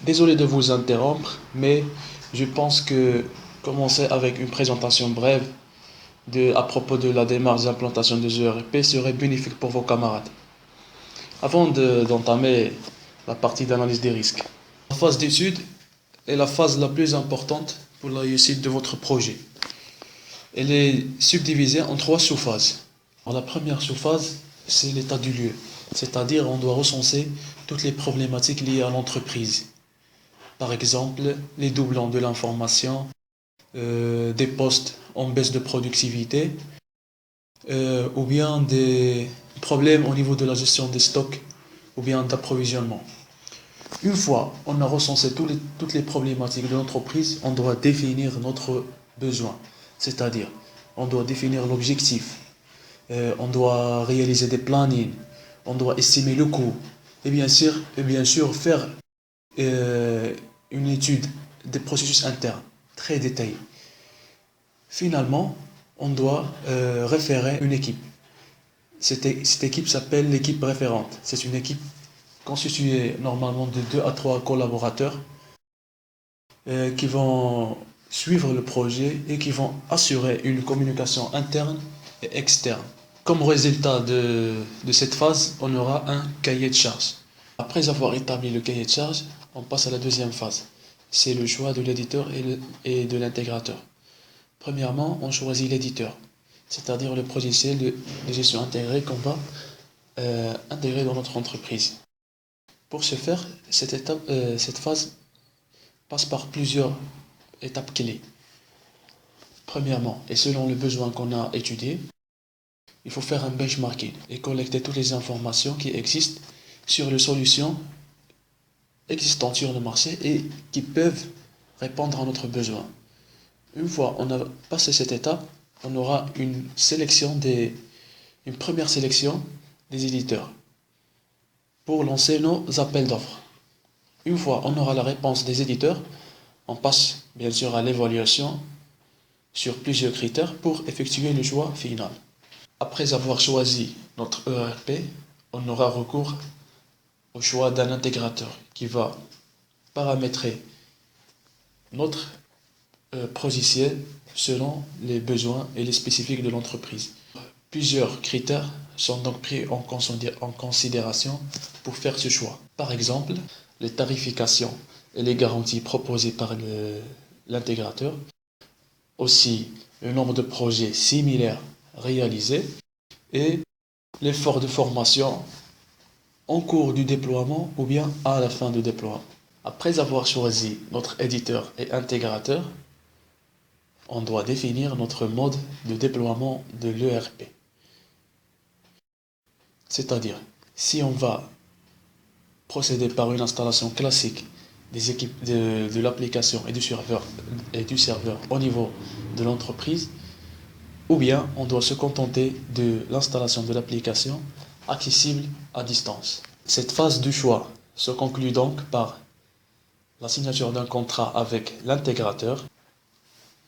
Désolé de vous interrompre, mais je pense que commencer avec une présentation brève à propos de la démarche d'implantation des ERP serait bénéfique pour vos camarades. D'entamer la partie d'analyse des risques. La phase d'étude est la phase la plus importante pour la réussite de votre projet. Elle est subdivisée en trois sous-phases. La première sous-phase, c'est l'état du lieu, c'est-à-dire on doit recenser toutes les problématiques liées à l'entreprise. Par exemple, les doublons de l'information, des postes en baisse de productivité, ou bien des problèmes au niveau de la gestion des stocks, ou bien d'approvisionnement. Une fois on a recensé toutes les problématiques de l'entreprise, on doit définir notre besoin, c'est-à-dire on doit définir l'objectif, on doit réaliser des plannings, on doit estimer le coût, et bien sûr faire euh, une étude des processus internes très détaillée. Finalement, on doit référer une équipe. Cette équipe s'appelle l'équipe référente. C'est une équipe constituée normalement de 2 à 3 collaborateurs qui vont suivre le projet et qui vont assurer une communication interne et externe. Comme résultat de cette phase, on aura un cahier de charge. Après avoir établi le cahier de charge, on passe à la deuxième phase. C'est le choix de l'éditeur et de l'intégrateur. Premièrement, on choisit l'éditeur, c'est-à-dire le logiciel de gestion intégrée qu'on va intégrer dans notre entreprise. Pour ce faire, cette phase passe par plusieurs étapes clés. Premièrement, et selon le besoin qu'on a étudié, il faut faire un benchmarking et collecter toutes les informations qui existent sur les solutions existantes sur le marché et qui peuvent répondre à notre besoin. Une fois on a passé cette étape, on aura une première sélection des éditeurs pour lancer nos appels d'offres. Une fois on aura la réponse des éditeurs, on passe bien sûr à l'évaluation sur plusieurs critères pour effectuer le choix final. Après avoir choisi notre ERP, on aura recours au choix d'un intégrateur qui va paramétrer notre logiciel selon les besoins et les spécifiques de l'entreprise. Plusieurs critères sont donc pris en considération pour faire ce choix. Par exemple, les tarifications et les garanties proposées par l'intégrateur, aussi le nombre de projets similaires réalisés et l'effort de formation en cours du déploiement ou bien à la fin du déploiement. Après avoir choisi notre éditeur et intégrateur, on doit définir notre mode de déploiement de l'ERP. C'est-à-dire, si on va procéder par une installation classique des équipes de l'application et du serveur au niveau de l'entreprise, ou bien on doit se contenter de l'installation de l'application accessible à distance. Cette phase du choix se conclut donc par la signature d'un contrat avec l'intégrateur.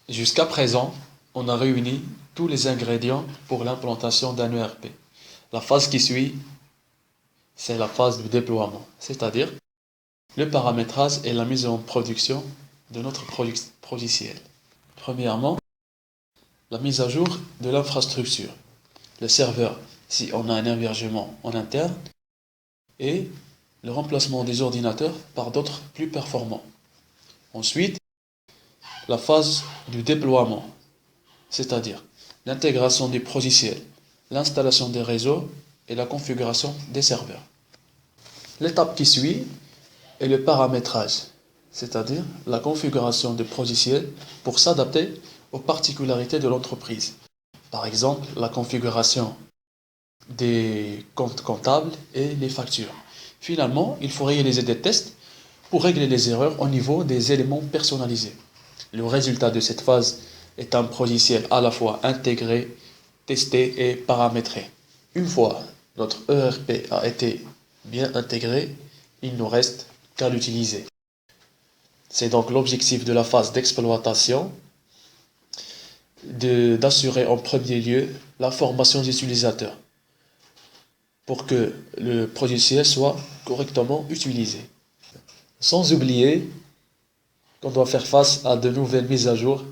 Jusqu'à présent, on a réuni tous les ingrédients pour l'implantation d'un ERP. La phase qui suit, c'est la phase du déploiement, c'est-à-dire le paramétrage et la mise en production de notre logiciel. Premièrement, la mise à jour de l'infrastructure, le serveur si on a un hébergement en interne, et le remplacement des ordinateurs par d'autres plus performants. Ensuite, la phase du déploiement, c'est-à-dire l'intégration des logiciels, l'installation des réseaux et la configuration des serveurs. L'étape qui suit est le paramétrage, c'est-à-dire la configuration des logiciels pour s'adapter aux particularités de l'entreprise. Par exemple, la configuration des comptes comptables et les factures. Finalement, il faut réaliser des tests pour régler les erreurs au niveau des éléments personnalisés. Le résultat de cette phase est un logiciel à la fois intégré, testé et paramétré. Une fois notre ERP a été bien intégré, il ne nous reste qu'à l'utiliser. C'est donc l'objectif de la phase d'exploitation d'assurer en premier lieu la formation des utilisateurs pour que le logiciel soit correctement utilisé. Sans oublier qu'on doit faire face à de nouvelles mises à jour,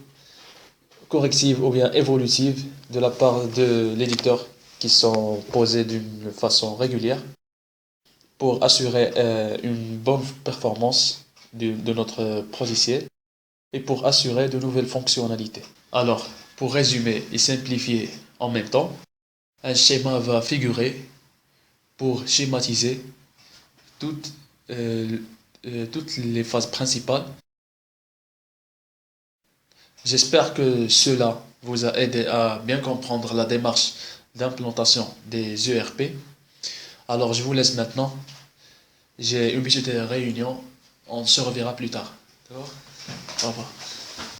correctives ou bien évolutives de la part de l'éditeur qui sont posées d'une façon régulière pour assurer une bonne performance de notre logiciel et pour assurer de nouvelles fonctionnalités. Alors, pour résumer et simplifier en même temps, un schéma va figurer pour schématiser toutes, euh, toutes les phases principales. J'espère que cela vous a aidé à bien comprendre la démarche d'implantation des ERP. Alors, je vous laisse maintenant. J'ai une petite réunion. On se reverra plus tard. D'accord? Au revoir.